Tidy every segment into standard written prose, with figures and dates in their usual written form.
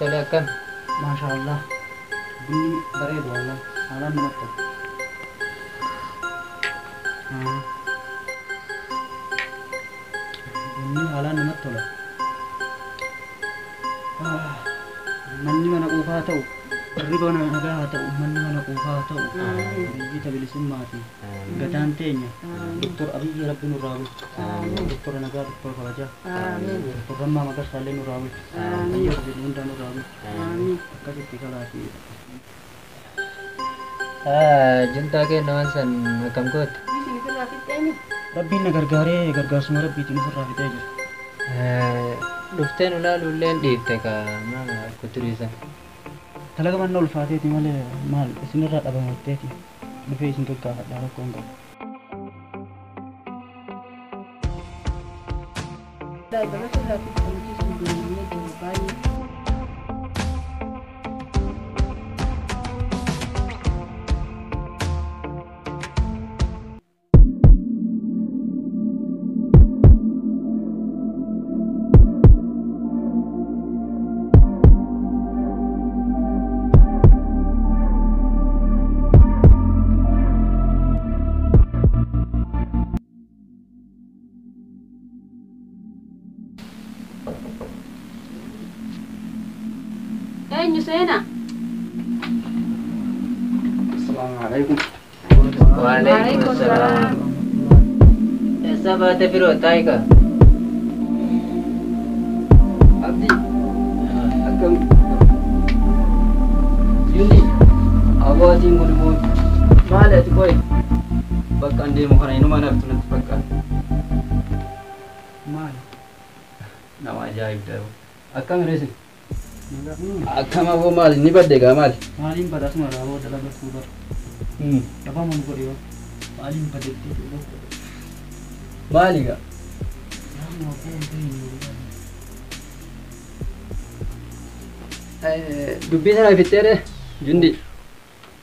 Tole akkam. Maashaallah. Bunni bareedu wallah. Haalaan namatti tola. Bunni haalaan namatti tola. Manni mana quufaa haa ta'u, hirriba nagaa haa ta'u, manni mana quufaa haa ta'u, biyyi bilisummaati. Gataan teenya. Doktor Abiyyi Rabbi nurraa bulchu. Doktor Nagaa, Doktor Kabajaa. Doktor Rammaa Magarsaallee nurraa bulchu. Biyya jedhu hundaa nurraa bulchu. Akkasitti kalaati. Juntaa kennaman san akkam goote? Rabbiin na gargaaree gargaarsuma rabbiitiin ofirraa fixee jira. Dhufteen ulaaluulleen dhiifte ka kuturiisan. Talaga manna ulfaateeti malee maal isinirraa dhabamatteeti dhufee isin gaggaafadhaa rakkoon qabu. Nyusena. Assalamualaikum. Waalaikumsalam. Esa baate firoo taayika. Abdi. Akkam. Yundi. Awaatiin kun immoo maal ati qoy? Bakka an deemu kana inuma naftu natti fakkaata. Maal? Nama ajaa'ibdha. Akkam reesi? Akkama hoo maali ni badde gaa maali? Maaliin badasuma raaboo dalaga fuudhar. Dhabaa mun godhe yoo maaliin badettee tuudhoo. Maali gaa? Dubbii sana fixxeere Jundi.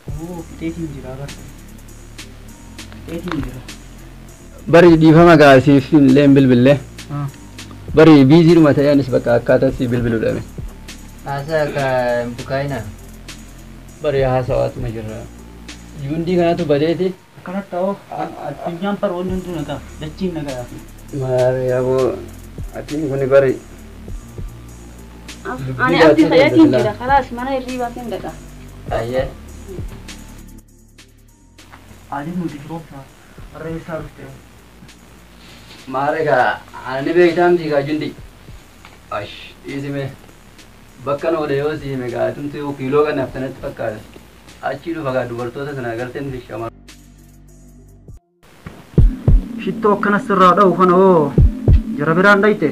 Fixeetiin jira bara. Fixeetiin jira. Bari dhiifama gaa siif illee bilbillee. Bari biiziidhuma ta'eenis bakka akkaataa si bilbiluu dhabe. Asa ka bukaina. Bari haasawaatuma jirra. Jundi kanatu badeeti. Akkanatti ta'oo addunyaan baroonni hunduu nagaa dachiin nagaa. Maari aboo atiin kuni bari. Ani abdi khayaatiin jira khalaas mana hirriibaa kan dhaqa. Ayyee. Aliin nuti firoofna reessaa dhufte. Maare gaa ani beektaamti gaa Jundi. Ash dhiisime. Bakka noole yoo siime gaa tumtu kiiloo kan naftanatti fakkaata. Achii dhufa gaa dubartoota sana agarteen shama. Shittoo akkanas sirraa dha'u kana hoo jara biraan dhayte.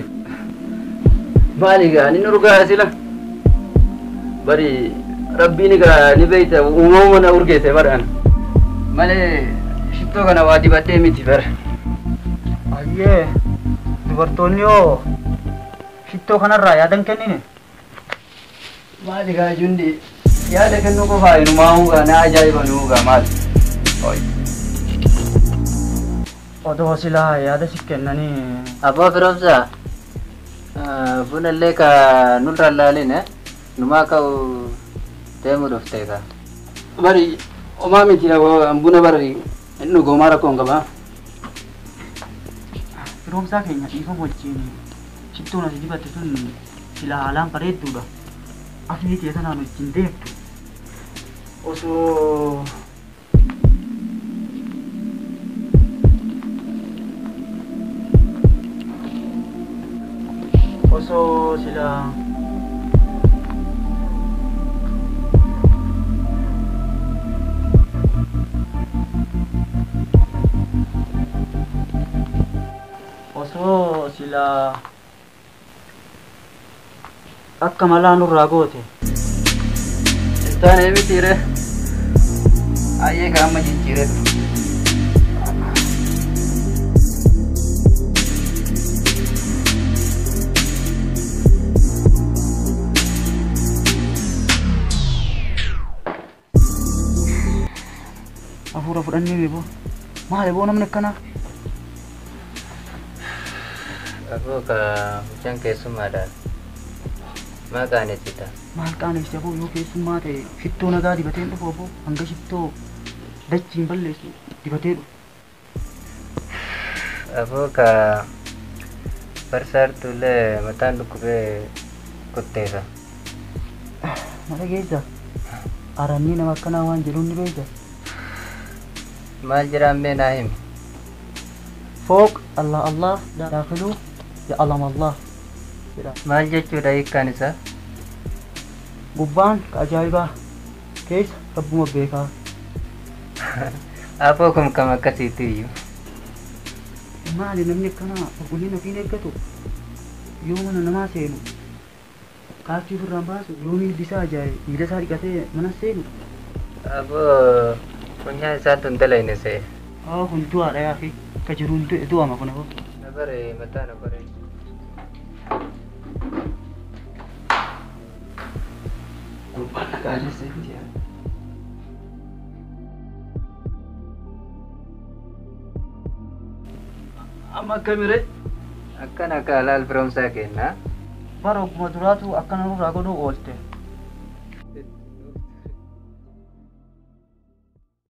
Maali gaa ni nurgaa sila. Bari rabbiin gaa ni beekta uumama na urgeesse baraan. Malee shittoo kana waa dibadhee miti bara. Ayyee dubartoonni hoo shittoo kanarraa yaadan kennine. Maali gaa Jundi yaada kennuu qofaa inumaa'uu gaa na ajaa'iba nuu gaa maali? Odoo silaa yaada si kennanii. Abbaa firoomsa bunallee ka nurra laalin numaa ka'u deemuu dhuftee ka. Bari omaa miti buna bari inni goomaa rakkoon qabaa. Firoomsaa keenya dhiifama wajjin shittoon asii dibatte sun sila haalaan bareedduudha. Afni kee sanaan wajjin deemtu osoo sila akka malaa nurraa goote. Istaan mitiire ayyee ka amma jijjiire. Hafuura fudhannee beekoo maali boo namni akkanaa? Aboo ka mucaan keessummaadhaan. Maqaan ibsita. Maal qaanessa boo yoo keessummaa ta'e shittoo nagaa dibateen dhufu boo hanga shittoo dachiin balleessu dibatee dhufu. Aboo ka barsaartullee mataan dhukkubee kutteessa. Mata keessa arannii nama akkanaa waan jedhuun ni beekta. Maal jedhaan mee naa himi? Fooq Allah Allah daakiluu ya'alam Allah jedha. Maal jechuudha hiikkaan isaa? Gubbaan ka ajaa'ibaa keessa rabbuma beekaa. Afoo kun kam akkasiitu iyyuu. Maali namni akkanaa qulqullina ofiin eeggatu yoo mana namaa seenu kaachii ofirraan baasu yoo miilli isaa ajaa'ibe miila isaa dhiqatee mana seenu. Aboo funyaa isaatu hin dalayne se'e. Kun du'aadha yaa fi akka jiruun du'ama kun aboo. Na bare mataa na bare. Gubbaan nagaa jessee fi yaa. Amma akkamire Akkana ka alaal firoomsaa kennaa. bara ogguma duraatu akkana nurraa godhuu oolte.